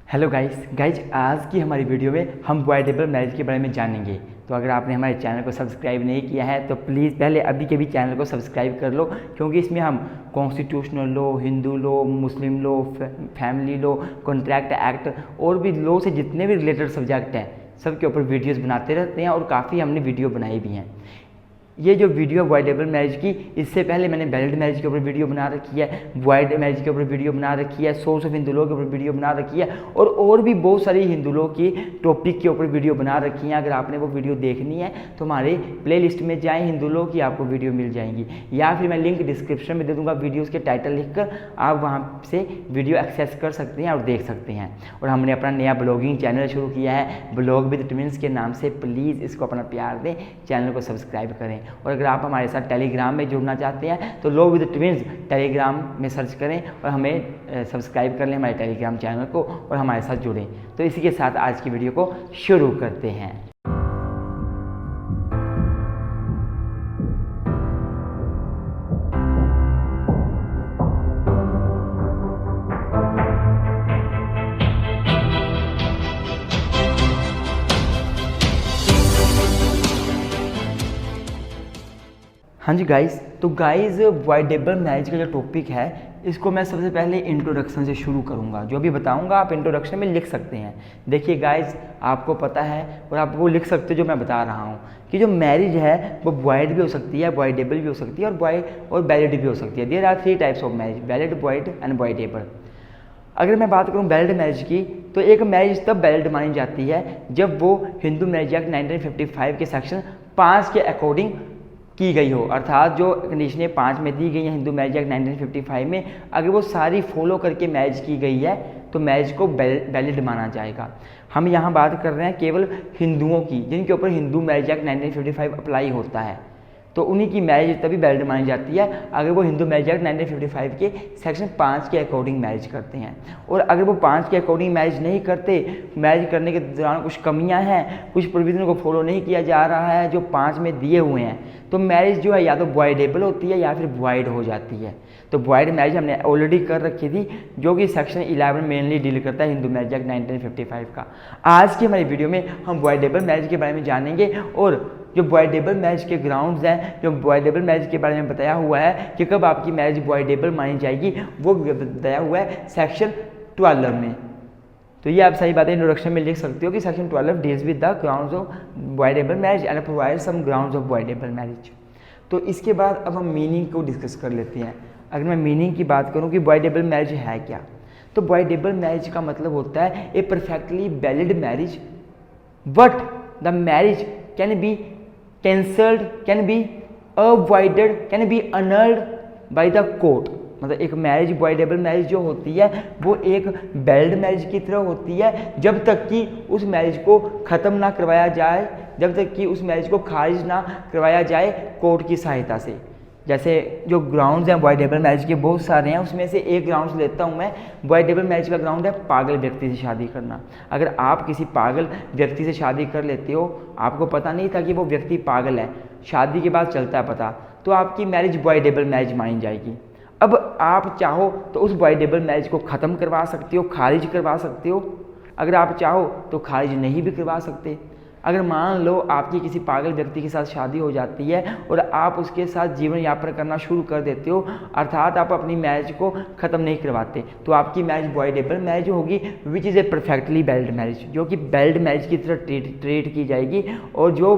Hello guys आज की हमारी वीडियो में हम अवॉइडेबल मैरिज के बारे में जानेंगे। तो अगर आपने हमारे चैनल को सब्सक्राइब नहीं किया है तो प्लीज़ पहले अभी के भी चैनल को सब्सक्राइब कर लो, क्योंकि इसमें हम कॉन्स्टिट्यूशनल लॉ, हिंदू लॉ, मुस्लिम law, family law, contract act और भी लॉ से जितने भी रिलेटेड सब्जेक्ट हैं सब के ऊपर वीडियोज़ बनाते रहते हैं और काफ़ी हमने वीडियो बनाई भी हैं। ये जो वीडियो अवॉइडेबल मैरिज की, इससे पहले मैंने वैलिड मैरिज के ऊपर वीडियो बना रखी है, वॉइड मैरिज के ऊपर वीडियो बना रखी है, सोर्स ऑफ हिंदू लॉ के ऊपर वीडियो बना रखी है और भी बहुत सारी हिंदू लॉ की टॉपिक के ऊपर वीडियो बना रखी हैं। अगर आपने वो वीडियो देखनी है तो हमारे प्लेलिस्ट में जाएं, हिंदू लॉ की आपको वीडियो मिल जाएंगी, या फिर मैं लिंक डिस्क्रिप्शन में दे दूँगा, वीडियोज़ के टाइटल लिखकर आप वहाँ से वीडियो एक्सेस कर सकते हैं और देख सकते हैं। और हमने अपना नया ब्लॉगिंग चैनल शुरू किया है, ब्लॉग विद ट्विंस के नाम से। प्लीज़ इसको अपना प्यार दें, चैनल को सब्सक्राइब करें। और अगर आप हमारे साथ टेलीग्राम में जुड़ना चाहते हैं तो लॉ विद ट्विंस टेलीग्राम में सर्च करें और हमें सब्सक्राइब कर लें हमारे टेलीग्राम चैनल को और हमारे साथ जुड़ें। तो इसी के साथ आज की वीडियो को शुरू करते हैं। हाँ जी गाइज़, तो गाइज़ अवॉइडेबल मैरिज का जो टॉपिक है इसको मैं सबसे पहले इंट्रोडक्शन से शुरू करूँगा। जो भी बताऊँगा आप इंट्रोडक्शन में लिख सकते हैं। देखिए गाइज़, आपको पता है और आप वो लिख सकते हो जो मैं बता रहा हूँ कि जो मैरिज है वो वॉइड भी हो सकती है, अवॉइडेबल भी हो सकती है और वैलिड भी हो सकती है। There are 3 types of marriage, valid, void and avoidable. अगर मैं बात करूँ वैलिड मैरिज की, तो एक मैरिज तब वैलिड मानी जाती है जब वो हिंदू मैरिज एक्ट 1955 के सेक्शन 5 के अकॉर्डिंग की गई हो, अर्थात जो कंडीशनें 5 में दी गई हैं हिंदू मैरिज एक्ट 1955 में, अगर वो सारी फॉलो करके मैरिज की गई है तो मैरिज को वैलिड माना जाएगा। हम यहाँ बात कर रहे हैं केवल हिंदुओं की, जिनके ऊपर हिंदू मैरिज एक्ट 1955 अप्लाई होता है, तो उन्हीं की मैरिज तभी वैलिड मानी जाती है अगर वो हिंदू मैरिज एक्ट 1955 के सेक्शन 5 के अकॉर्डिंग मैरिज करते हैं। और अगर वो 5 के अकॉर्डिंग मैरिज नहीं करते, मैरिज करने के दौरान कुछ कमियां हैं, कुछ प्रोविजन को फॉलो नहीं किया जा रहा है जो 5 में दिए हुए हैं, तो मैरिज जो है या तो वॉइडेबल होती है या फिर वॉइड हो जाती है। तो वॉइड मैरिज हमने ऑलरेडी कर रखी थी, जो कि सेक्शन 11 मेनली डील करता है हिंदू मैरिज एक्ट 1955 का। आज की हमारी वीडियो में हम वॉइडेबल मैरिज के बारे में जानेंगे और जो वॉइडेबल मैरिज के ग्राउंड्स हैं, जो वॉइडेबल मैरिज के बारे में बताया हुआ है कि कब आपकी मैरिज वॉइडेबल मानी जाएगी, वो बताया हुआ है सेक्शन 12 में। तो ये आप सही बात है इंट्रोडक्शन में लिख सकते हो कि section 12 deals with the grounds of voidable marriage and provide some grounds of voidable marriage. तो इसके बाद अब हम मीनिंग को डिस्कस कर लेते हैं। अगर मैं मीनिंग की बात करूं कि वॉइडेबल मैरिज है क्या, तो वॉइडेबल मैरिज का मतलब होता है a perfectly valid marriage but the marriage can be cancelled, can be avoided, can be annulled by the court. मतलब एक मैरिज, वॉइडेबल मैरिज जो होती है वो एक वैलिड मैरिज की तरह होती है जब तक कि उस मैरिज को ख़त्म ना करवाया जाए, जब तक कि उस मैरिज को खारिज ना करवाया जाए कोर्ट की सहायता से। जैसे जो ग्राउंड्स हैं वॉइडेबल मैरिज के बहुत सारे हैं, उसमें से एक ग्राउंड्स लेता हूं मैं। वॉइडेबल मैरिज का ग्राउंड है पागल व्यक्ति से शादी करना। अगर आप किसी पागल व्यक्ति से शादी कर लेते हो, आपको पता नहीं था कि वो व्यक्ति पागल है, शादी के बाद चलता है पता, तो आपकी मैरिज वॉइडेबल मैरिज मानी जाएगी। अब आप चाहो तो उस वॉइडेबल मैरिज को ख़त्म करवा सकते हो, खारिज करवा सकते हो। अगर आप चाहो तो खारिज नहीं भी करवा सकते। अगर मान लो आपकी किसी पागल व्यक्ति के साथ शादी हो जाती है और आप उसके साथ जीवन यापन करना शुरू कर देते हो, अर्थात आप अपनी मैरिज को ख़त्म नहीं करवाते, तो आपकी मैरिज वॉइडेबल मैरिज होगी, which is a perfectly valid marriage, जो कि वैलिड मैरिज की तरह ट्रीट की जाएगी। और जो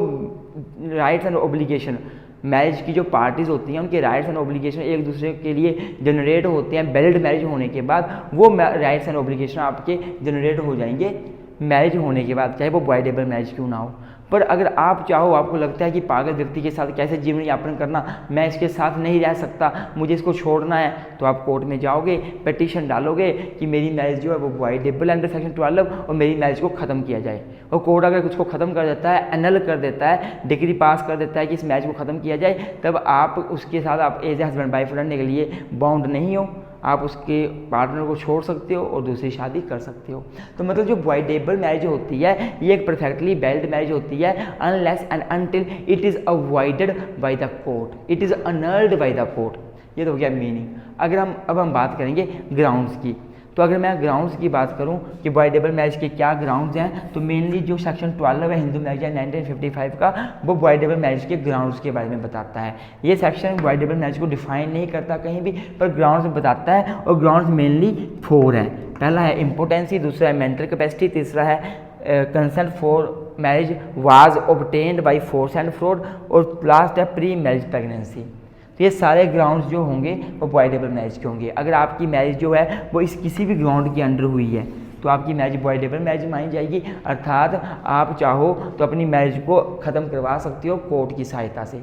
राइट्स एंड ऑब्लिगेशन मैरिज की जो पार्टीज़ होती हैं, उनके राइट्स एंड ऑब्लिगेशन एक दूसरे के लिए जनरेट होते हैं वैलिड मैरिज होने के बाद, वो राइट्स एंड ऑब्लिगेशन आपके जनरेट हो जाएंगे मैरिज होने के बाद, चाहे वो वॉइडेबल मैरिज क्यों ना हो। पर अगर आप चाहो, आपको लगता है कि पागल व्यक्ति के साथ कैसे जीवन यापन करना, मैं इसके साथ नहीं रह सकता, मुझे इसको छोड़ना है, तो आप कोर्ट में जाओगे, पिटीशन डालोगे कि मेरी मैरिज जो है वो वॉइडेबल अंडर सेक्शन 12 और मेरी मैरिज को ख़त्म किया जाए। और कोर्ट अगर उसको ख़त्म कर देता है, एनल कर देता है, डिग्री पास कर देता है कि इस मैरिज को ख़त्म किया जाए, तब आप उसके साथ आप एज ए हस्बैंड वाइफ रहने के लिए बाउंड नहीं हो, आप उसके पार्टनर को छोड़ सकते हो और दूसरी शादी कर सकते हो। तो मतलब जो वॉइडेबल मैरिज होती है ये एक परफेक्टली वैलिड मैरिज होती है unless and until it is avoided by the court, it is अनल्ड by the court. ये तो हो गया मीनिंग। अगर हम अब बात करेंगे ग्राउंड्स की, तो अगर मैं ग्राउंड्स की बात करूं कि बॉयडेबल मैरिज के क्या ग्राउंड्स हैं, तो मेनली जो सेक्शन 12 है हिंदू मैरिज एक्ट 1955 का, वो बॉयडेबल मैरिज के ग्राउंड्स के बारे में बताता है। ये सेक्शन बॉयडेबल मैरिज को डिफाइन नहीं करता कहीं भी, पर ग्राउंड्स में बताता है, और ग्राउंड्स मेनली 4 हैं। पहला है इम्पोर्टेंसी, दूसरा है मेंटल कैपेसिटी, तीसरा है consent for marriage was obtained by force and fraud, और लास्ट है प्री मैरिज प्रेगनेंसी। तो ये सारे ग्राउंड्स जो होंगे वो बॉयडेबल मैरिज के होंगे। अगर आपकी मैरिज जो है वो इस किसी भी ग्राउंड के अंडर हुई है तो आपकी मैरिज बॉयडेबल मैरिज मानी जाएगी, अर्थात आप चाहो तो अपनी मैरिज को ख़त्म करवा सकते हो कोर्ट की सहायता से,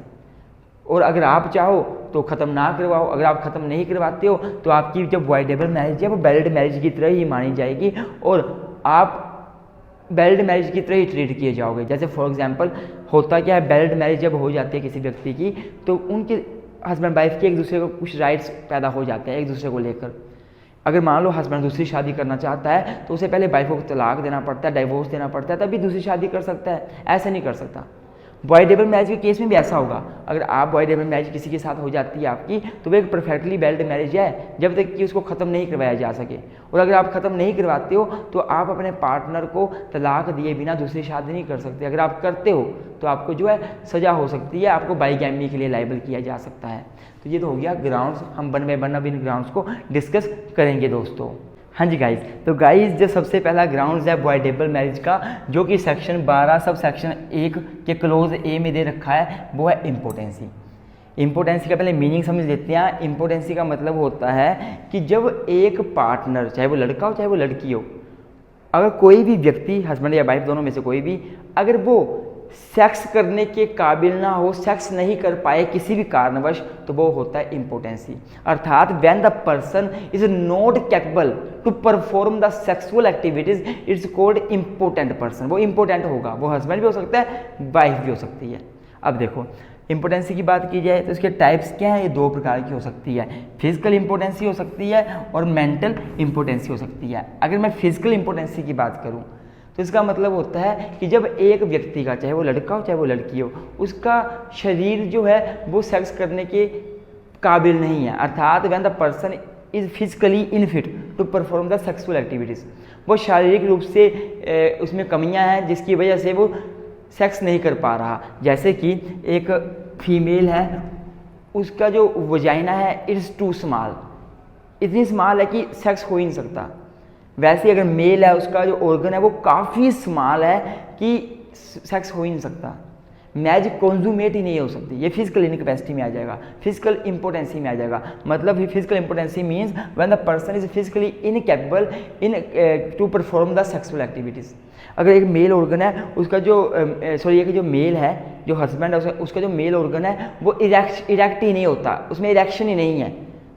और अगर आप चाहो तो ख़त्म ना करवाओ। अगर आप ख़त्म नहीं करवाते हो तो आपकी जो बॉयडेबल मैरिज है वो वैलिड मैरिज की तरह ही मानी जाएगी, और आप वैलिड मैरिज की तरह ही ट्रीट किए जाओगे। जैसे फॉर एग्जांपल होता क्या है, वैलिड मैरिज जब हो जाती है किसी व्यक्ति की, तो उनके हस्बैंड वाइफ के एक दूसरे को कुछ राइट्स पैदा हो जाते हैं एक दूसरे को लेकर। अगर मान लो हस्बैंड दूसरी शादी करना चाहता है तो उसे पहले वाइफ को तलाक देना पड़ता है, डाइवोर्स देना पड़ता है, तभी दूसरी शादी कर सकता है, ऐसे नहीं कर सकता। बॉयडेबल मैरिज के केस में भी ऐसा होगा। अगर आप बॉयडेबल मैरिज किसी के साथ हो जाती है आपकी, तो वो एक परफेक्टली वैलिड मैरिज है जब तक कि उसको ख़त्म नहीं करवाया जा सके। और अगर आप ख़त्म नहीं करवाते हो तो आप अपने पार्टनर को तलाक दिए बिना दूसरी शादी नहीं कर सकते। अगर आप करते हो तो आपको जो है सज़ा हो सकती है, आपको बाइगैमी के लिए लाइबल किया जा सकता है। तो ये तो हो गया ग्राउंड्स, हम वन बाय वन अब इन ग्राउंड्स को डिस्कस करेंगे दोस्तों। हाँ जी गाइज, तो गाइज जो सबसे पहला ग्राउंड्स है बॉयडेबल मैरिज का, जो कि सेक्शन 12 सब सेक्शन 1 के क्लोज ए में दे रखा है, वो है इम्पोर्टेंसी। इम्पोर्टेंसी का पहले मीनिंग समझ लेते हैं। इम्पोर्टेंसी का मतलब होता है कि जब एक पार्टनर, चाहे वो लड़का हो चाहे वो लड़की हो, अगर कोई भी व्यक्ति, हस्बैंड या वाइफ दोनों में से कोई भी, अगर वो सेक्स करने के काबिल ना हो, सेक्स नहीं कर पाए किसी भी कारणवश, तो वो होता है इम्पोर्टेंसी। अर्थात when the person is not capable to perform the sexual activities, it's called impotent person. वो इम्पोर्टेंट होगा, वो हस्बैंड भी हो सकता है, वाइफ भी हो सकती है। अब देखो इम्पोर्टेंसी की बात की जाए तो इसके टाइप्स क्या हैं, ये 2 प्रकार की हो सकती है। फिजिकल इम्पोर्टेंसी हो सकती है और मेंटल इम्पोर्टेंसी हो सकती है। अगर मैं फिजिकल इम्पोर्टेंसी की बात करूँ तो इसका मतलब होता है कि जब एक व्यक्ति का, चाहे वो लड़का हो चाहे वो लड़की हो, उसका शरीर जो है वो सेक्स करने के काबिल नहीं है, अर्थात when the person is physically unfit to perform the sexual activities, वो शारीरिक रूप से उसमें कमियां हैं जिसकी वजह से वो सेक्स नहीं कर पा रहा। जैसे कि एक फीमेल है, उसका जो वजाइना है इट्स टू स्मॉल, इतनी स्मॉल है कि सेक्स हो ही नहीं सकता। वैसे अगर मेल है, उसका जो ऑर्गन है वो काफ़ी स्मॉल है कि सेक्स हो ही नहीं सकता, मैरिज कॉन्जूमेट ही नहीं हो सकती। ये फिजिकल इनकैपेसिटी में आ जाएगा, फिजिकल इंपोर्टेंसी में आ जाएगा। मतलब physical impotency means when the person is physically incapable in to perform the sexual activities. अगर एक मेल ऑर्गन है, उसका जो एक जो मेल है, जो हस्बैंड है, उसका जो मेल ऑर्गन है वो इरेक्ट ही नहीं होता, उसमें इरेक्शन ही नहीं है,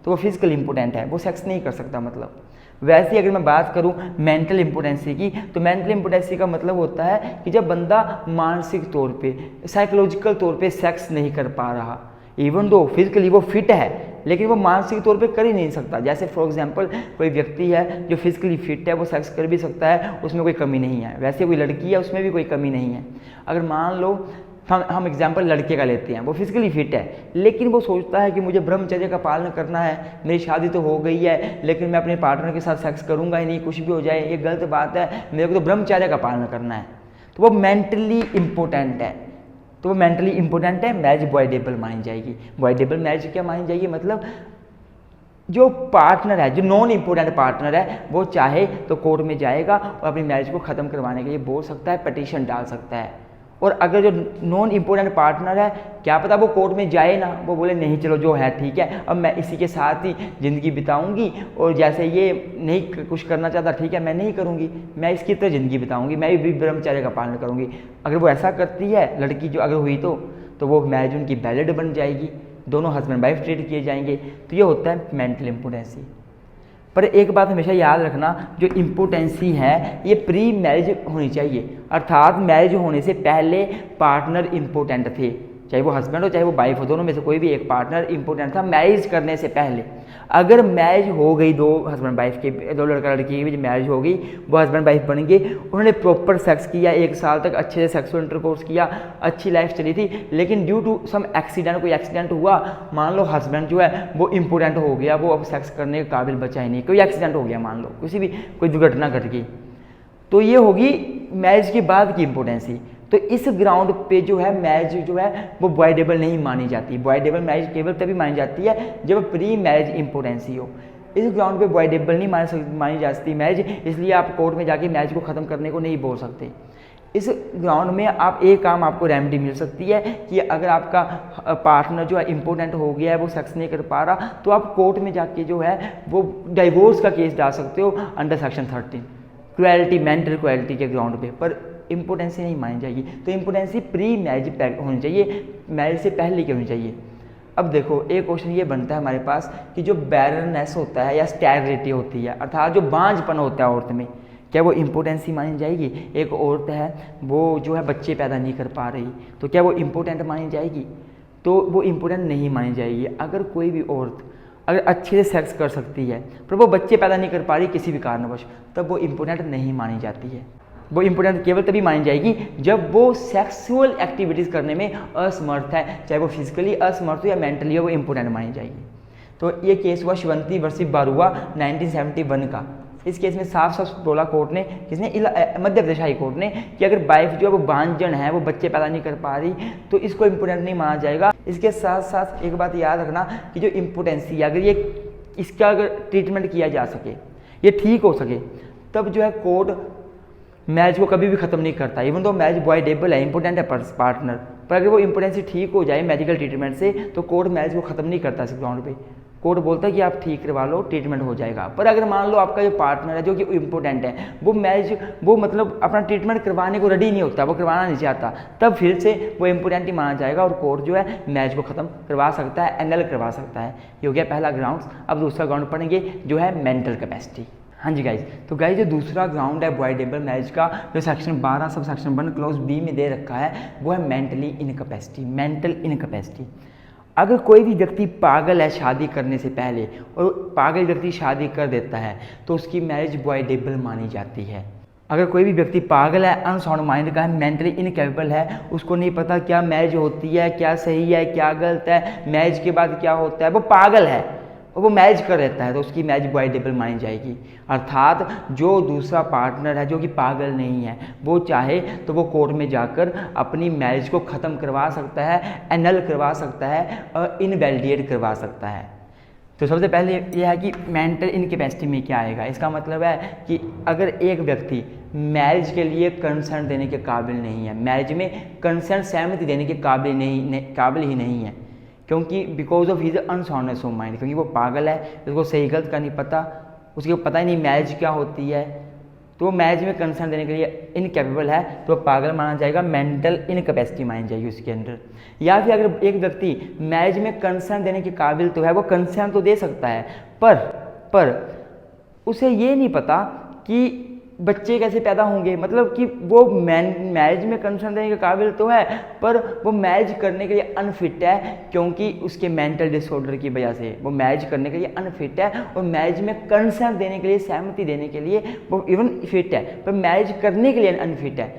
तो वो फिजिकल इंपोर्टेंट है, वो सेक्स नहीं कर सकता। मतलब वैसे अगर मैं बात करूं मेंटल इंपोर्टेंसी की, तो मेंटल इंपोर्टेंसी का मतलब होता है कि जब बंदा मानसिक तौर पे, साइकोलॉजिकल तौर पे सेक्स नहीं कर पा रहा, इवन दो फिजिकली वो फिट है लेकिन वो मानसिक तौर पे कर ही नहीं सकता। जैसे फॉर एग्जांपल कोई व्यक्ति है जो फिजिकली फिट है, वो सेक्स कर भी सकता है, उसमें कोई कमी नहीं है। वैसे कोई लड़की है, उसमें भी कोई कमी नहीं है। अगर मान लो हम एग्जाम्पल लड़के का लेते हैं, वो फिजिकली फिट है लेकिन वो सोचता है कि मुझे ब्रह्मचर्य का पालन करना है, मेरी शादी तो हो गई है लेकिन मैं अपने पार्टनर के साथ सेक्स करूंगा ही नहीं, कुछ भी हो जाए ये गलत बात है, मेरे को तो ब्रह्मचर्य का पालन करना है, तो वो मेंटली इंपॉर्टेंट है। तो वो मेंटली इंपॉर्टेंट है, मैरिज बॉयडेबल मानी जाएगी। बॉयडेबल मैरिज क्या मानी जाएगी, मतलब जो पार्टनर है, जो नॉन इम्पोर्टेंट पार्टनर है, वो चाहे तो कोर्ट में जाएगा और अपनी मैरिज को ख़त्म करवाने के लिए बोल सकता है, पिटीशन डाल सकता है। और अगर जो नॉन इम्पोर्टेंट पार्टनर है, क्या पता वो कोर्ट में जाए ना, वो बोले नहीं चलो जो है ठीक है, अब मैं इसी के साथ ही ज़िंदगी बिताऊंगी, और जैसे ये नहीं कुछ करना चाहता ठीक है मैं नहीं करूंगी, मैं इसकी तरह ज़िंदगी बिताऊंगी, मैं भी ब्रह्मचर्य का पालन करूंगी। अगर वो ऐसा करती है लड़की, जो अगर हुई तो वो मैरिज उनकी वैलिड बन जाएगी, दोनों हस्बैंड वाइफ ट्रीट किए जाएंगे। तो ये होता है मेंटल इम्पोर्टेंसी। पर एक बात हमेशा याद रखना, जो इम्पोर्टेंसी है ये प्री मैरिज होनी चाहिए, अर्थात मैरिज होने से पहले पार्टनर इम्पोर्टेंट थे, चाहे वो हस्बैंड हो चाहे वो वाइफ हो, दोनों में से कोई भी एक पार्टनर इंपॉर्टेंट था मैरिज करने से पहले। अगर मैरिज हो गई, दो हस्बैंड वाइफ के, दो लड़का लड़की की भी मैरिज हो गई, वो हस्बैंड वाइफ बन गए, उन्होंने प्रॉपर सेक्स किया, 1 साल तक अच्छे से सेक्सुअल इंटरकोर्स किया, अच्छी लाइफ चली थी, लेकिन ड्यू टू सम एक्सीडेंट, कोई एक्सीडेंट हुआ, मान लो हस्बैंड जो है वो इम्पोर्टेंट हो गया, वो अब सेक्स करने के काबिल बचा ही नहीं, कोई एक्सीडेंट हो गया, मान लो किसी भी कोई दुर्घटना घट गई, तो ये होगी मैरिज के बाद की इम्पोर्टेंसी। तो इस ग्राउंड पे जो है मैरिज जो है वो वॉइडेबल नहीं मानी जाती। वॉइडेबल मैरिज केवल तभी मानी जाती है जब प्री मैरिज इम्पोर्टेंसी हो। इस ग्राउंड पे वॉइडेबल नहीं मानी जा सकती मैरिज, इसलिए आप कोर्ट में जाके मैरिज को ख़त्म करने को नहीं बोल सकते। इस ग्राउंड में आप एक काम आपको रेमेडी मिल सकती है कि अगर आपका पार्टनर जो है इम्पोर्टेंट हो गया है, वो सेक्स नहीं कर पा रहा, तो आप कोर्ट में जाके जो है वो डाइवोर्स का केस डाल सकते हो under section 13 cruelty, mental cruelty के ग्राउंड पे, पर इम्पोर्टेंसी नहीं मानी जाएगी। तो इम्पोर्टेंसी प्री मैरिज होनी चाहिए, मैरिज से पहले की होनी चाहिए। अब देखो एक क्वेश्चन ये बनता है हमारे पास कि जो बैरनेस होता है या स्टेरिलिटी होती है, अर्थात जो बांझपन होता है औरत में, क्या वो इम्पोर्टेंसी मानी जाएगी? एक औरत है वो जो है बच्चे पैदा नहीं कर पा रही, तो क्या वो इम्पोर्टेंट मानी जाएगी? तो वो इम्पोर्टेंट नहीं मानी जाएगी। अगर कोई भी औरत अगर अच्छे से सेक्स कर सकती है पर वो बच्चे पैदा नहीं कर पा रही किसी भी कारणवश, तब वो इम्पोर्टेंट नहीं मानी जाती है। वो इम्पोर्टेंट केवल तभी मानी जाएगी जब वो सेक्सुअल एक्टिविटीज़ करने में असमर्थ है, चाहे वो फिजिकली असमर्थ हो या मेंटली हो, वो इम्पोर्टेंट मानी जाएगी। तो ये केस हुआ शिवंती वर्सेस बारुआ 1971 का। इस केस में साफ साफ बोला कोर्ट ने, किसने? मध्य प्रदेश हाई कोर्ट ने, कि अगर वाइफ जो है वो बांझन है, वो बच्चे पैदा नहीं कर पा रही, तो इसको इम्पोर्टेंट नहीं माना जाएगा। इसके साथ साथ एक बात याद रखना कि जो इम्पोर्टेंसी है, अगर ये इसका अगर ट्रीटमेंट किया जा सके, ये ठीक हो सके, तब जो है कोर्ट मैरिज को कभी भी ख़त्म नहीं करता। इवन तो मैरिज वॉइडेबल है, इंपॉर्टेंट है पार्टनर, पर अगर वो इम्पोर्टेंसी ठीक हो जाए मेडिकल ट्रीटमेंट से, तो कोर्ट मैरिज को ख़त्म नहीं करता। इस ग्राउंड पे कोर्ट बोलता है कि आप ठीक करवा लो, ट्रीटमेंट हो जाएगा। पर अगर मान लो आपका जो पार्टनर है जो कि इम्पोर्टेंट है, वो मैरिज वो मतलब अपना ट्रीटमेंट करवाने को रेडी नहीं होता, वो करवाना नहीं चाहता, तब फिर से वो इम्पोर्टेंट ही माना जाएगा और कोर्ट जो है मैरिज को ख़त्म करवा सकता है, एनल करवा सकता है। ये हो गया पहला ग्राउंड। अब दूसरा ग्राउंड पढ़ेंगे जो है मेंटल कैपेसिटी। हाँ जी गाइज, तो गाइज जो दूसरा ग्राउंड है वॉइडेबल मैरिज का, जो section 12 sub section 1 clause B में दे रखा है, वो है मेंटली इनकैपेसिटी। मेंटल इनकैपेसिटी, अगर कोई भी व्यक्ति पागल है शादी करने से पहले और पागल व्यक्ति शादी कर देता है, तो उसकी मैरिज वॉइडेबल मानी जाती है। अगर कोई भी व्यक्ति पागल है, अनसाउंड माइंड का है, मेंटली इनकैपेबल है, उसको नहीं पता क्या मैरिज होती है, क्या सही है, क्या गलत है, मैरिज के बाद क्या होता है, वो पागल है और वो मैरिज कर रहता है, तो उसकी मैरिज वॉइडेबल मानी जाएगी। अर्थात जो दूसरा पार्टनर है जो कि पागल नहीं है, वो चाहे तो वो कोर्ट में जाकर अपनी मैरिज को ख़त्म करवा सकता है, एनल करवा सकता है और इनवैलिडेट करवा सकता है। तो सबसे पहले यह है कि मेंटल इनकैपेसिटी में क्या आएगा। इसका मतलब है कि अगर एक व्यक्ति मैरिज के लिए कंसेंट देने के काबिल नहीं है, मैरिज में कंसेंट सहमति देने के काबिल ही नहीं है, क्योंकि because of his unsoundness of mind, क्योंकि वो पागल है, उसको सही गलत का नहीं पता, उसको पता ही नहीं मैरिज क्या होती है, तो वो मैरिज में कंसेंट देने के लिए इनकैपेबल है, तो पागल माना जाएगा, मेंटल इनकैपेसिटी मानी जाएगी उसके अंदर। या फिर अगर एक व्यक्ति मैरिज में कंसेंट देने के काबिल तो है, वो कंसेंट तो दे सकता है, पर उसे ये नहीं पता कि बच्चे कैसे पैदा होंगे, मतलब कि वो मैरिज में कंसेंट देने के काबिल तो है, पर वो मैरिज करने के लिए अनफिट है, क्योंकि उसके मेंटल डिसऑर्डर की वजह से वो मैरिज करने के लिए अनफिट है, और मैरिज में कंसेंट देने के लिए, सहमति देने के लिए वो इवन फिट है, पर मैरिज करने के लिए अनफिट है,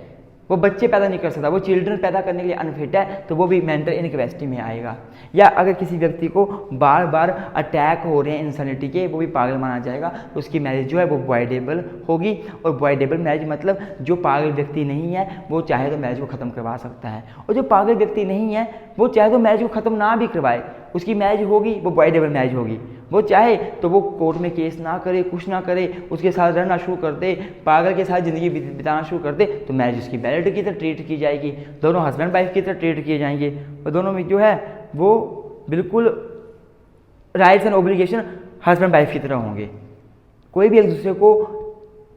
वो बच्चे पैदा नहीं कर सकता, वो चिल्ड्रन पैदा करने के लिए अनफिट है, तो वो भी मेंटल इनकैपेसिटी में आएगा। या अगर किसी व्यक्ति को बार बार अटैक हो रहे हैं इंसानिटी के, वो भी पागल माना जाएगा, तो उसकी मैरिज जो है वो वॉइडेबल होगी। और वॉइडेबल मैरिज मतलब जो पागल व्यक्ति नहीं है वो चाहे तो मैरिज को ख़त्म करवा सकता है, और जो पागल व्यक्ति नहीं है वो चाहे तो मैरिज को ख़त्म ना भी करवाए, उसकी मैरिज होगी, वो वॉइडेबल मैरिज होगी। वो चाहे तो वो कोर्ट में केस ना करे, कुछ ना करे, उसके साथ रहना शुरू कर दे, पागल के साथ ज़िंदगी बिताना शुरू कर दे, तो मैरिज उसकी वैलिड की तरह ट्रीट की जाएगी, दोनों हस्बैंड वाइफ की तरह ट्रीट किए जाएंगे, और दोनों में जो है वो बिल्कुल rights and obligation husband wife की तरह होंगे। कोई भी एक दूसरे को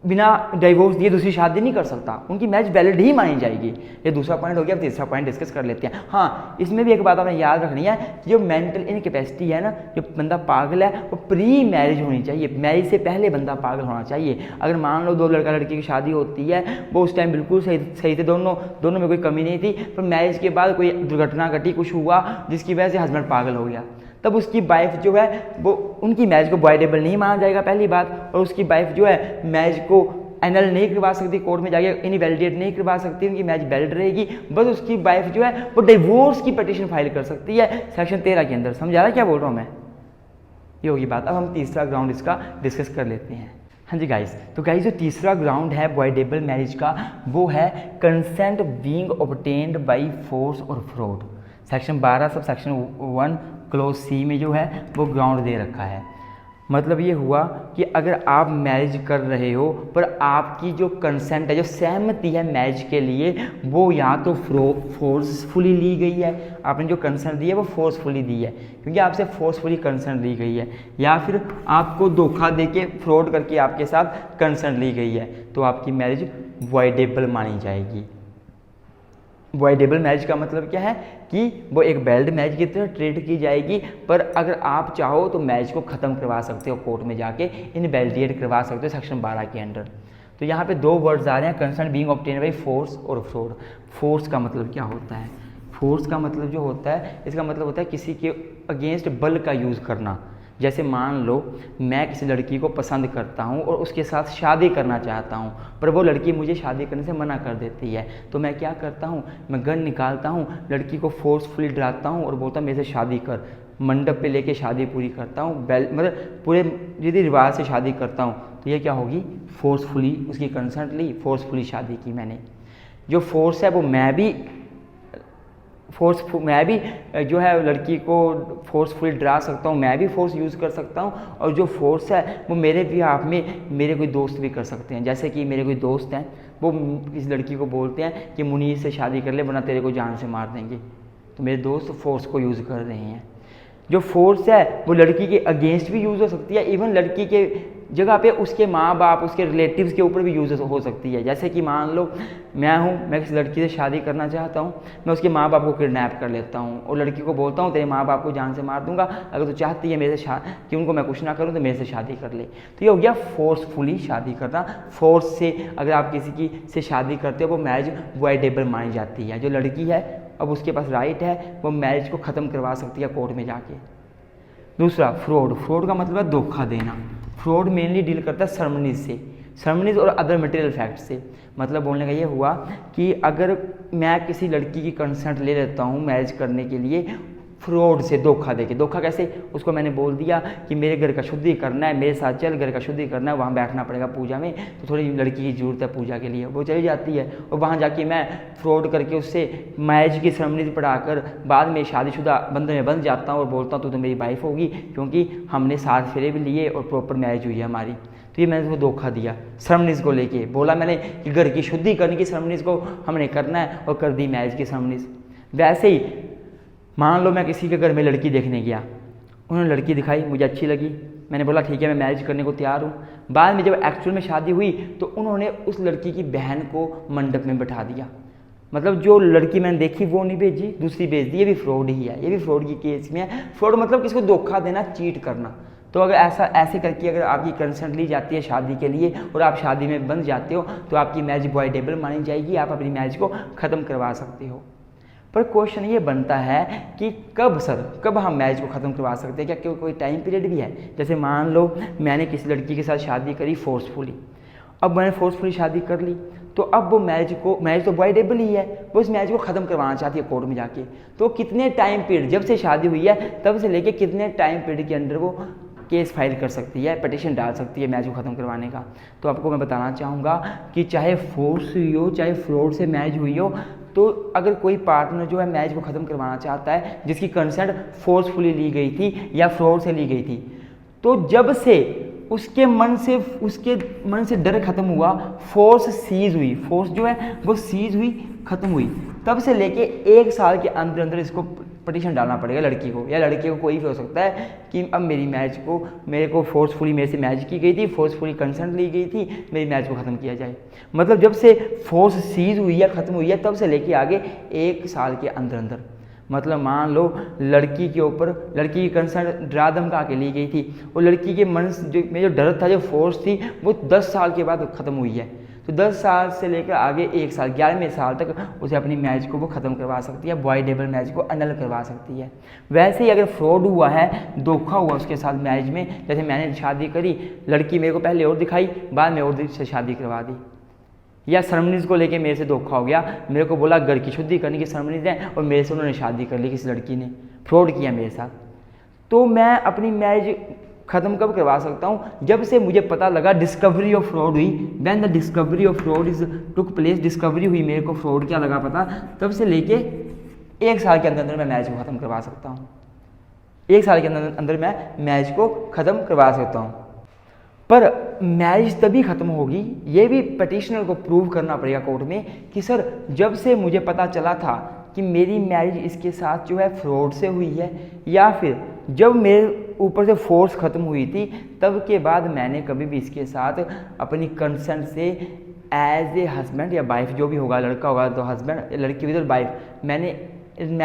बिना डिवोर्स दिए दूसरी शादी नहीं कर सकता, उनकी मैरिज वैलिड ही मानी जाएगी। ये दूसरा पॉइंट हो गया। अब तीसरा पॉइंट डिस्कस कर लेते हैं। हाँ, इसमें भी एक बात आपने याद रखनी है, जो मेंटल इनकैपेसिटी है ना, जो बंदा पागल है वो प्री मैरिज होनी चाहिए, मैरिज से पहले बंदा पागल होना चाहिए। अगर मान लो 2 लड़का लड़की की शादी होती है, वो उस टाइम बिल्कुल सही थे, दोनों में कोई कमी नहीं थी, पर मैरिज के बाद कोई दुर्घटना घटी, कुछ हुआ जिसकी वजह से हस्बैंड पागल हो गया, तब उसकी वाइफ जो है वो, उनकी मैरिज को वॉइडेबल नहीं माना जाएगा पहली बात, और उसकी वाइफ जो है मैरिज को एनल नहीं करवा सकती, कोर्ट में जाके इनवैलिडेट नहीं करवा सकती, उनकी मैरिज वैलिड रहेगी। बस उसकी वाइफ जो है वो डिवोर्स की पिटीशन फाइल कर सकती है सेक्शन 13 के अंदर। समझा रहा क्या बोल रहा हूँ मैं? ये होगी बात। अब हम तीसरा ग्राउंड इसका डिस्कस कर लेते हैं। हाँ जी गाइस, तो गाइस जो तीसरा ग्राउंड है वॉइडेबल मैरिज का, वो है consent being obtained by force और fraud. Section 12 sub section 1 close C में जो है वो ग्राउंड दे रखा है। मतलब ये हुआ कि अगर आप मैरिज कर रहे हो पर आपकी जो कंसेंट है, जो सहमति है मैरिज के लिए, वो या तो फोर्सफुली ली गई है, आपने जो कंसेंट दी है वो फोर्सफुली दी है क्योंकि आपसे फोर्सफुली कंसेंट ली गई है, या फिर आपको धोखा देके फ्रॉड करके आपके साथ कंसेंट ली गई है, तो आपकी मैरिज वॉइडेबल मानी जाएगी। वॉइडेबल मैरिज का मतलब क्या है कि वो एक वैलिड मैरिज की तरह ट्रीट की जाएगी, पर अगर आप चाहो तो मैरिज को ख़त्म करवा सकते हो, कोर्ट में जाके इनवैलिडेट करवा सकते हो सेक्शन 12 के अंडर। तो यहाँ पे 2 वर्ड्स आ रहे हैं, consent being obtained by force और फ्रॉड। फोर्स का मतलब क्या होता है? फोर्स का मतलब जो होता है, इसका मतलब होता है किसी के अगेंस्ट बल का यूज़ करना। जैसे मान लो मैं किसी लड़की को पसंद करता हूँ और उसके साथ शादी करना चाहता हूँ, पर वो लड़की मुझे शादी करने से मना कर देती है, तो मैं क्या करता हूँ, मैं गन निकालता हूँ, लड़की को फोर्सफुली डराता हूँ और बोलता हूँ मेरे से शादी कर, मंडप पे लेके शादी पूरी करता हूँ, मतलब पूरे रीति रिवाज से शादी करता हूँ। तो ये क्या होगी? फोर्सफुली उसकी कंसेंट ली, फोर्सफुली शादी की मैंने। जो फोर्स है वो मैं भी जो है लड़की को फोर्सफुली डरा सकता हूँ, मैं भी फोर्स यूज़ कर सकता हूँ, और जो फोर्स है वो मेरे भी आप में मेरे कोई दोस्त भी कर सकते हैं। जैसे कि मेरे कोई दोस्त हैं, वो इस लड़की को बोलते हैं कि मुनीर से शादी कर ले वरना तेरे को जान से मार देंगे, तो मेरे दोस्त फोर्स को यूज़ कर रहे हैं। जो फोर्स है वो लड़की के अगेंस्ट भी यूज़ हो सकती है, इवन लड़की के जगह पे उसके माँ बाप, उसके रिलेटिव्स के ऊपर भी यूज़ हो सकती है। जैसे कि मान लो मैं किसी लड़की से शादी करना चाहता हूँ, मैं उसके माँ बाप को किडनैप कर लेता हूँ और लड़की को बोलता हूँ तेरे माँ बाप को जान से मार दूंगा, अगर तू चाहती है मेरे से कि उनको मैं कुछ ना करूँ तो मेरे से शादी कर ले। तो ये हो गया फोर्सफुली शादी करना। फोर्स से अगर आप किसी की से शादी करते हो वो मैरिज वॉइडेबल मानी जाती है। जो लड़की है अब उसके पास राइट है, वो मैरिज को ख़त्म करवा सकती है कोर्ट में जाके। दूसरा फ्रॉड। फ्रॉड का मतलब है धोखा देना। फ्रॉड मेनली डील करता है सरमनीज और अदर मटेरियल फैक्ट से। मतलब बोलने का ये हुआ कि अगर मैं किसी लड़की की कंसेंट ले लेता हूँ मैरिज करने के लिए फ्रॉड से, धोखा देके। धोखा कैसे? उसको मैंने बोल दिया कि मेरे घर का शुद्धि करना है, मेरे साथ चल, घर का शुद्धि करना है, वहाँ बैठना पड़ेगा पूजा में, तो थोड़ी लड़की की ज़रूरत है पूजा के लिए। वो चली जाती है और वहाँ जाके मैं फ्रॉड करके उससे मैरिज की सेरेमनी पढ़ाकर बाद में शादीशुदा बंधन में बंध जाता हूँ और बोलता हूँ तो मेरी वाइफ होगी, क्योंकि हमने 7 फेरे भी लिए और प्रॉपर मैरिज हुई है हमारी। तो ये मैंने उसको धोखा दिया। सेरेमनीज़ को लेके बोला मैंने कि घर की शुद्धि करने की सेरेमनीज़ को हमने करना है, और कर दी मैरिज की सेरेमनीज़। वैसे ही मान लो मैं किसी के घर में लड़की देखने गया, उन्होंने लड़की दिखाई, मुझे अच्छी लगी, मैंने बोला ठीक है मैं मैरिज करने को तैयार हूँ। बाद में जब एक्चुअल में शादी हुई तो उन्होंने उस लड़की की बहन को मंडप में बैठा दिया। मतलब जो लड़की मैंने देखी वो नहीं भेजी, दूसरी भेज दी। ये भी फ्रॉड ही है, ये भी फ्रॉड की केस में है। फ्रॉड मतलब किसी को धोखा देना, चीट करना। तो अगर ऐसे करके अगर आपकी कंसेंट ली जाती है शादी के लिए और आप शादी में बंध जाते हो तो आपकी मैरिज वॉइडेबल मानी जाएगी, आप अपनी मैरिज को ख़त्म करवा सकते हो। पर क्वेश्चन ये बनता है कि कब हम मैरिज को ख़त्म करवा सकते हैं? क्या कोई टाइम पीरियड भी है? जैसे मान लो मैंने किसी लड़की के साथ शादी करी फोर्सफुली, अब मैंने फोर्सफुली शादी कर ली, तो अब वो मैरिज तो वॉइडेबल ही है, वो इस मैरिज को ख़त्म करवाना चाहती है कोर्ट में जाके। तो कितने टाइम पीरियड, जब से शादी हुई है तब से लेके कितने टाइम पीरियड के अंदर वो केस फाइल कर सकती है, पिटीशन डाल सकती है मैरिज को ख़त्म करवाने का? तो आपको मैं बताना चाहूँगा कि चाहे फोर्स हुई हो, चाहे फ्रॉड से मैरिज हुई हो, तो अगर कोई पार्टनर जो है मैरिज को ख़त्म करवाना चाहता है जिसकी कंसेंट फोर्सफुली ली गई थी या फ्रॉड से ली गई थी, तो जब से उसके मन से डर खत्म हुआ, फोर्स सीज हुई, फोर्स जो है वो सीज हुई, ख़त्म हुई, तब से लेके 1 साल के अंदर अंदर इसको पटिशन डालना पड़ेगा लड़की को, या लड़के को, कोई भी हो सकता है कि अब मेरी मैरिज को, मेरे को फोर्सफुली मेरे से मैरिज की गई थी, फोर्सफुली कंसेंट ली गई थी, मेरी मैरिज को ख़त्म किया जाए। मतलब जब से फोर्स सीज हुई है, ख़त्म हुई है, तब से लेके आगे 1 साल के अंदर अंदर, मतलब मान लो लड़की के ऊपर, लड़की की कंसर्न डरा धमका के ली गई थी, और लड़की के मन में जो डर था, जो फोर्स थी, वो 10 साल के बाद ख़त्म हुई है। तो 10 साल से लेकर आगे 1 साल, 11वें साल तक उसे अपनी मैरिज को वो ख़त्म करवा सकती है, वॉइडेबल मैरिज को अनल करवा सकती है। वैसे ही अगर फ्रॉड हुआ है, धोखा हुआ उसके साथ मैरिज में, जैसे मैंने शादी करी, लड़की मेरे को पहले और दिखाई, बाद में और से शादी करवा दी, या सेरेमनीज़ को लेके मेरे से धोखा हो गया, मेरे को बोला घर की शुद्धि करने की सेरेमनीज़ है और मेरे से उन्होंने शादी कर ली, किसी लड़की ने फ्रॉड किया मेरे साथ। तो मैं अपनी मैरिज ख़त्म कब करवा सकता हूँ? जब से मुझे पता लगा, डिस्कवरी ऑफ फ्रॉड हुई, when the discovery of fraud is took place, discovery हुई मेरे को फ्रॉड क्या लगा पता, तब से लेके 1 साल के अंदर अंदर मैं मैरिज को ख़त्म करवा सकता हूँ। 1 साल के अंदर अंदर मैं मैरिज को ख़त्म करवा सकता हूँ। पर मैरिज तभी ख़त्म होगी, ये भी पटिशनर को प्रूव करना पड़ेगा कोर्ट में कि सर जब से मुझे पता चला था कि मेरी मैरिज इसके साथ जो है फ्रॉड से हुई है, या फिर जब मेरे ऊपर से फोर्स ख़त्म हुई थी, तब के बाद मैंने कभी भी इसके साथ अपनी कंसेंट से एज ए हस्बैंड या वाइफ, जो भी होगा, लड़का होगा तो हस्बैंड, लड़की हुई तो वाइफ, मैं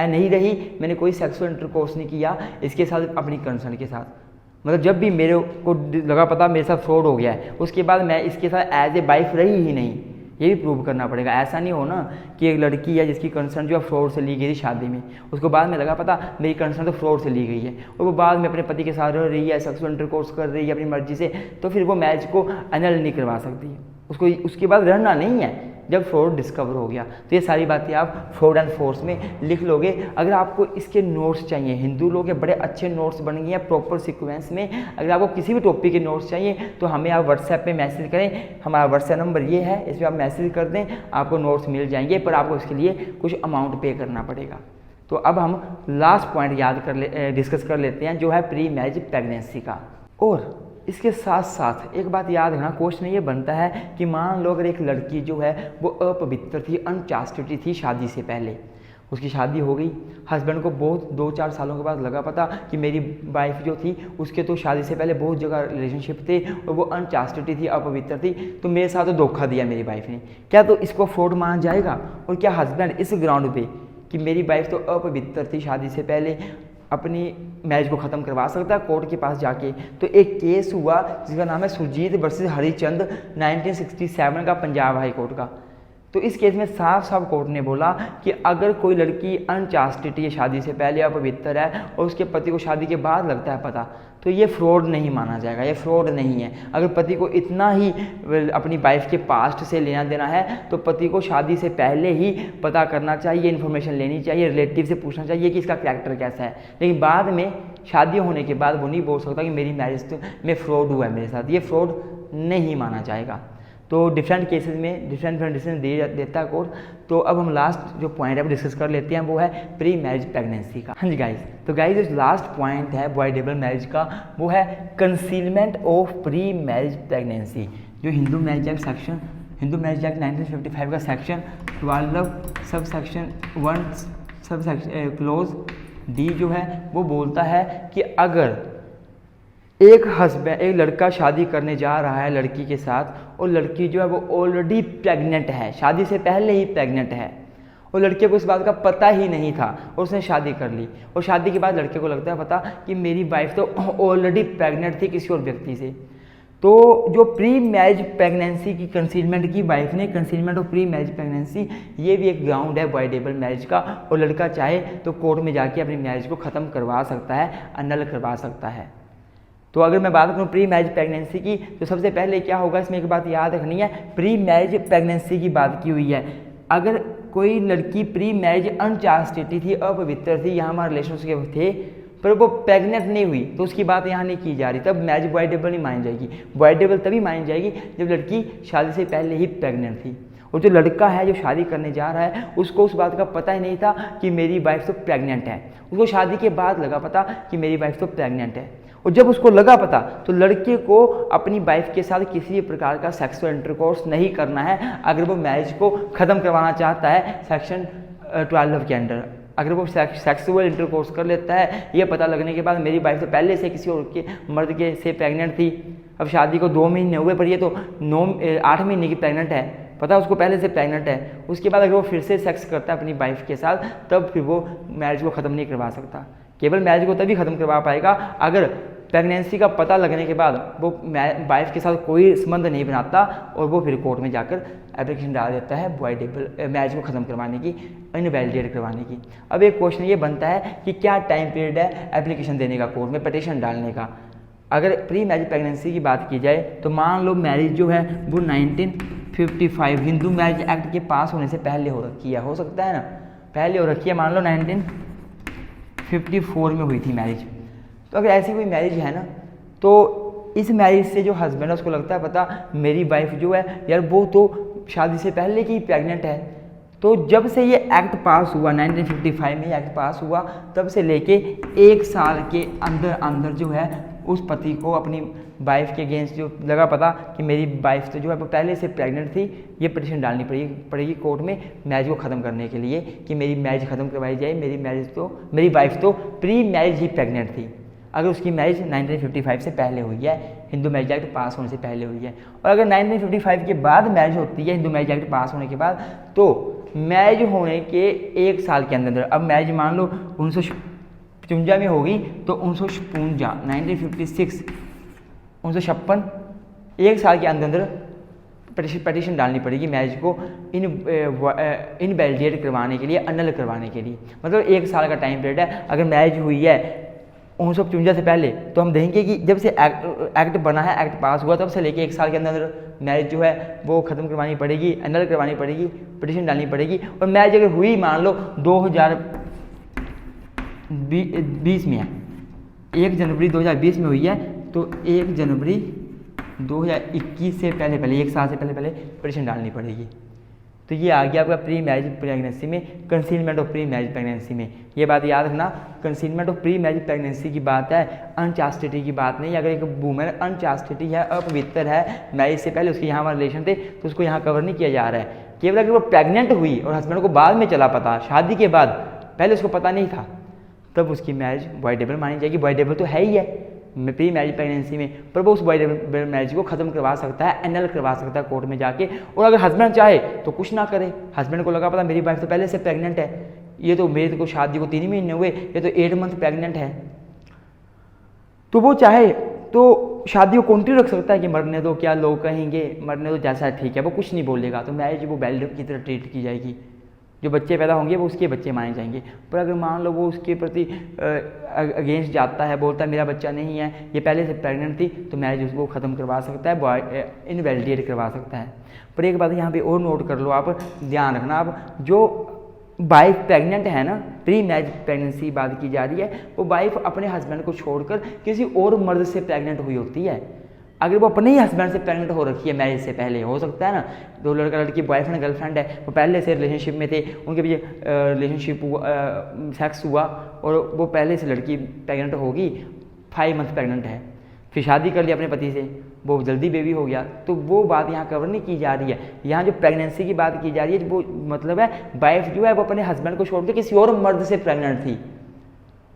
नहीं रही, मैंने कोई सेक्सुअल इंटरकोर्स नहीं किया इसके साथ अपनी कंसेंट के साथ। मतलब जब भी मेरे को लगा पता मेरे साथ फ्रॉड हो गया है, उसके बाद मैं इसके साथ एज ए वाइफ रही ही नहीं, ये भी प्रूव करना पड़ेगा। ऐसा नहीं हो ना कि एक लड़की है जिसकी कंसर्न जो है फ्रॉड से ली गई थी शादी में, उसको बाद में लगा पता मेरी कंसर्न तो फ्रॉड से ली गई है, और वो बाद में अपने पति के साथ रह रही है, सेक्सुअल इंटरकोर्स कर रही है अपनी मर्जी से, तो फिर वो मैरिज को अनल नहीं करवा सकती, उसको उसके बाद रहना नहीं है जब फ्रॉड डिस्कवर हो गया। तो ये सारी बातें आप फ्रॉड एंड फोर्स में लिख लोगे। अगर आपको इसके नोट्स चाहिए, हिंदू लोग के बड़े अच्छे नोट्स बन गए हैं प्रॉपर सीक्वेंस में, अगर आपको किसी भी टॉपिक के नोट्स चाहिए तो हमें आप व्हाट्सएप पे मैसेज करें, हमारा व्हाट्सएप नंबर ये है, इस पर आप मैसेज कर दें, आपको नोट्स मिल जाएंगे, पर आपको इसके लिए कुछ अमाउंट पे करना पड़ेगा। तो अब हम लास्ट पॉइंट डिस्कस कर लेते हैं, जो है प्री मैरिज प्रेगनेंसी का। और इसके साथ साथ एक बात याद रखना, क्वेश्चन ये बनता है कि मान लो अगर एक लड़की जो है वो अपवित्र थी, अनचास्टिटी थी शादी से पहले, उसकी शादी हो गई, हस्बैंड को बहुत 2-4 सालों के बाद लगा पता कि मेरी वाइफ जो थी उसके तो शादी से पहले बहुत जगह रिलेशनशिप थे और वो अनचास्टिटी थी, अपवित्र थी, तो मेरे साथ तो धोखा दिया मेरी वाइफ ने, क्या तो इसको फ्रॉड माना जाएगा? और क्या हस्बैंड इस ग्राउंड पे कि मेरी वाइफ तो अपवित्र थी शादी से पहले, अपनी मैरिज को ख़त्म करवा सकता है कोर्ट के पास जाके? तो एक केस हुआ जिसका नाम है सुजीत वर्सेस हरिचंद 1967 का, पंजाब हाई कोर्ट का। तो इस केस में साफ साफ कोर्ट ने बोला कि अगर कोई लड़की अनचास्टिटी है, शादी से पहले अपवित्र है, और उसके पति को शादी के बाद लगता है पता, तो ये फ्रॉड नहीं माना जाएगा, ये फ्रॉड नहीं है। अगर पति को इतना ही अपनी वाइफ के पास्ट से लेना देना है तो पति को शादी से पहले ही पता करना चाहिए, इन्फॉर्मेशन लेनी चाहिए, रिलेटिव से पूछना चाहिए कि इसका कैरेक्टर कैसा है। लेकिन बाद में शादी होने के बाद वो नहीं बोल सकता कि मेरी मैरिज में फ्रॉड हुआ है मेरे साथ, ये फ्रॉड नहीं माना जाएगा। तो डिफरेंट केसेस में डिफरेंट डिसीजन देता है कोर्ट। तो अब हम लास्ट जो पॉइंट है वो डिस्कस कर लेते हैं, वो है प्री मैरिज प्रेगनेंसी का। हाँ जी गाइस, तो गाइस जो लास्ट पॉइंट है अवॉइडेबल मैरिज का, वो है concealment of pre marriage pregnancy. जो हिंदू मैरिज एक्ट 1955 का section 12 sub section 1 sub section close D जो है वो बोलता है कि अगर एक लड़का शादी करने जा रहा है लड़की के साथ, और लड़की जो है वो ऑलरेडी प्रेग्नेंट है, शादी से पहले ही प्रेग्नेंट है, और लड़के को इस बात का पता ही नहीं था और उसने शादी कर ली, और शादी के बाद लड़के को लगता है पता कि मेरी वाइफ तो ऑलरेडी प्रेग्नेंट थी किसी और व्यक्ति से, तो जो प्री मैरिज प्रेगनेंसी की कंसीलमेंट की वाइफ ने, concealment of pre marriage pregnancy, ये भी एक ग्राउंड है अवॉइडेबल मैरिज का, और लड़का चाहे तो कोर्ट में जाके अपनी मैरिज को ख़त्म करवा सकता है, अनल करवा सकता है। तो अगर मैं बात करूँ प्री मैरिज प्रेगनेंसी की, तो सबसे पहले क्या होगा, इसमें एक बात याद रखनी है, प्री मैरिज प्रेगनेंसी की बात की हुई है। अगर कोई लड़की प्री मैरिज अनचास्टिटी थी, अपवित्र थी, यहाँ हमारे रिलेशनशिप थे, पर वो प्रेग्नेंट नहीं हुई, तो उसकी बात यहाँ नहीं की जा रही, तब मैरिज वॉइडेबल नहीं मानी जाएगी। वॉइडेबल तभी मानी जाएगी जब लड़की शादी से पहले ही प्रेग्नेंट थी, और जो लड़का है जो शादी करने जा रहा है उसको उस बात का पता ही नहीं था कि मेरी वाइफ तो प्रेग्नेंट है, उसको शादी के बाद लगा पता कि मेरी वाइफ तो प्रेग्नेंट है। और जब उसको लगा पता तो लड़के को अपनी वाइफ के साथ किसी प्रकार का सेक्सुअल इंटरकोर्स नहीं करना है, अगर वो मैरिज को ख़त्म करवाना चाहता है सेक्शन 12 के अंडर। अगर वो सेक्सुअल इंटरकोर्स कर लेता है, ये पता लगने के बाद मेरी वाइफ तो पहले से किसी और के मर्द के से प्रेग्नेंट थी, अब शादी को 2 महीने हुए पर ये तो 8 महीने की प्रेग्नेंट है, पता है उसको पहले से प्रेग्नेंट है, उसके बाद अगर वो फिर से सेक्स करता है अपनी वाइफ के साथ, तब फिर वो मैरिज को ख़त्म नहीं करवा सकता। केवल मैरिज को तभी ख़त्म करवा पाएगा अगर प्रेगनेंसी का पता लगने के बाद वो वाइफ के साथ कोई संबंध नहीं बनाता और वो फिर कोर्ट में जाकर एप्लीकेशन डाल देता है वॉइडेबल मैरिज को ख़त्म करवाने की, इनवैलिडेट करवाने की। अब एक क्वेश्चन ये बनता है कि क्या टाइम पीरियड है एप्लीकेशन देने का, कोर्ट में पटिशन डालने का। अगर प्री मैरिज प्रेगनेंसी की बात की जाए तो मान लो मैरिज जो है वो 1955 हिंदू मैरिज एक्ट के पास होने से पहले हो रखी है, हो सकता है ना, पहले हो रखी है, मान लो 1954 में हुई थी मैरिज। तो अगर ऐसी कोई मैरिज है ना, तो इस मैरिज से जो हस्बैंड है उसको लगता है पता मेरी वाइफ जो है यार वो तो शादी से पहले की प्रेग्नेंट है, तो जब से ये एक्ट पास हुआ 1955 में एक्ट पास हुआ, तब से लेके 1 साल के अंदर अंदर जो है उस पति को अपनी वाइफ के अगेंस्ट जो लगा पता कि मेरी वाइफ तो जो है वो पहले से प्रेग्नेंट थी, ये पिटीशन डालनी पड़ेगी कोर्ट में मैरिज को ख़त्म करने के लिए कि मेरी मैरिज ख़त्म करवाई जाए, मेरी वाइफ तो प्री मैरिज ही प्रेग्नेंट थी, अगर उसकी मैरिज 1955 से पहले हुई है, हिंदू मैरिज एक्ट पास होने से पहले हुई है। और अगर 1955 के बाद मैरिज होती है हिंदू मैरिज एक्ट पास होने के बाद, तो मैरिज होने के 1 साल के अंदर, अब मैरिज मान लो 1955 में होगी तो 1956 1956 1 साल के अंदर पटिशन डालनी पड़ेगी मैरिज को इनवैलिडेट करवाने के लिए, अनल करवाने के लिए। मतलब 1 साल का टाइम पीरियड है। अगर मैरिज हुई है 1955 से पहले, तो हम देखेंगे कि जब से एक्ट बना है, एक्ट पास हुआ, तब से लेके 1 साल के अंदर मैरिज जो है वो ख़त्म करवानी पड़ेगी, अनल करवानी पड़ेगी, पिटीशन डालनी पड़ेगी। और मैरिज अगर हुई मान लो 2020 में है, 1 जनवरी 2020 में हुई है, तो 1 जनवरी 2021 से पहले 1 साल से पहले पिटीशन डालनी पड़ेगी। तो ये आ गया आपका प्री मैरिज प्रेगनेंसी में, concealment of pre marriage pregnancy में। ये बात याद रखना, concealment of pre marriage pregnancy की बात है, अनचास्टिटी की बात नहीं। अगर एक वूमेन अनचास्टिटी है, अपवित्र है, मैरिज से पहले उसके यहाँ हमारे रिलेशन थे, तो उसको यहाँ कवर नहीं किया जा रहा है। केवल अगर वो प्रेग्नेंट हुई और हस्बैंड को बाद में चला पता, शादी के बाद, पहले उसको पता नहीं था, तब उसकी मैरिज वॉइडेबल मानी जाएगी। वॉइडेबल तो है ही है प्री मैरिज प्रेगनेंसी में, पर वो उस वॉइडेबल मैरिज को ख़त्म करवा सकता है, एनल करवा सकता है कोर्ट में जाके। और अगर हस्बैंड चाहे तो कुछ ना करे, हस्बैंड को लगा पता मेरी वाइफ तो पहले से प्रेग्नेंट है, ये तो मेरे को शादी को 3 महीने हुए, ये तो 8 मंथ प्रेग्नेंट है, तो वो चाहे तो शादी को कंटिन्यू रख सकता है कि मरने दो, क्या लोग कहेंगे, मरने दो, जैसा ठीक है, वो कुछ नहीं बोलेगा, तो मैरिज वो वैलिड की तरह ट्रीट की जाएगी। जो बच्चे पैदा होंगे वो उसके बच्चे माने जाएंगे। पर अगर मान लो वो उसके प्रति अगेंस्ट जाता है, बोलता है मेरा बच्चा नहीं है, ये पहले से प्रेग्नेंट थी, तो मैरिज उसको ख़त्म करवा सकता है, इनवैलिडेट करवा सकता है। पर एक बात यहाँ पे और नोट कर लो आप, ध्यान रखना आप, जो वाइफ प्रेग्नेंट है ना, प्री मैरिज प्रेगनेंसी बात की जा रही है, वो वाइफ अपने हस्बैंड को छोड़कर किसी और मर्द से प्रेग्नेंट हुई होती है। अगर वो अपने ही हस्बैंड से प्रेग्नेंट हो रखी है मैरिज से पहले, हो सकता है ना, दो लड़का लड़की बॉयफ्रेंड गर्लफ्रेंड है, वो पहले से रिलेशनशिप में थे, उनके बीच रिलेशनशिप हुआ, सेक्स हुआ, और वो पहले से लड़की प्रेग्नेंट होगी, 5 मंथ प्रेग्नेंट है, फिर शादी कर लिया अपने पति से, वो जल्दी बेबी हो गया, तो वो बात यहाँ कवर नहीं की जा रही है। यहाँ जो प्रेगनेंसी की बात की जा रही है, वो मतलब है वाइफ जो है वो अपने हस्बैंड को छोड़ के किसी और मर्द से प्रेग्नेंट थी,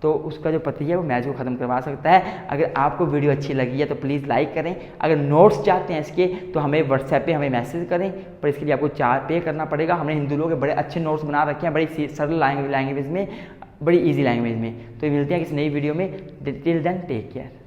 तो उसका जो पति है वो मैरिज को ख़त्म करवा सकता है। अगर आपको वीडियो अच्छी लगी है तो प्लीज़ लाइक करें। अगर नोट्स चाहते हैं इसके तो हमें व्हाट्सएप पे हमें मैसेज करें, पर इसके लिए आपको चार्ज पे करना पड़ेगा। हमने हिंदू लोग बड़े अच्छे नोट्स बना रखे हैं, बड़ी सरल लैंग्वेज में, बड़ी ईजी लैंग्वेज में। तो मिलते हैं किसी नई वीडियो में। Till then take care.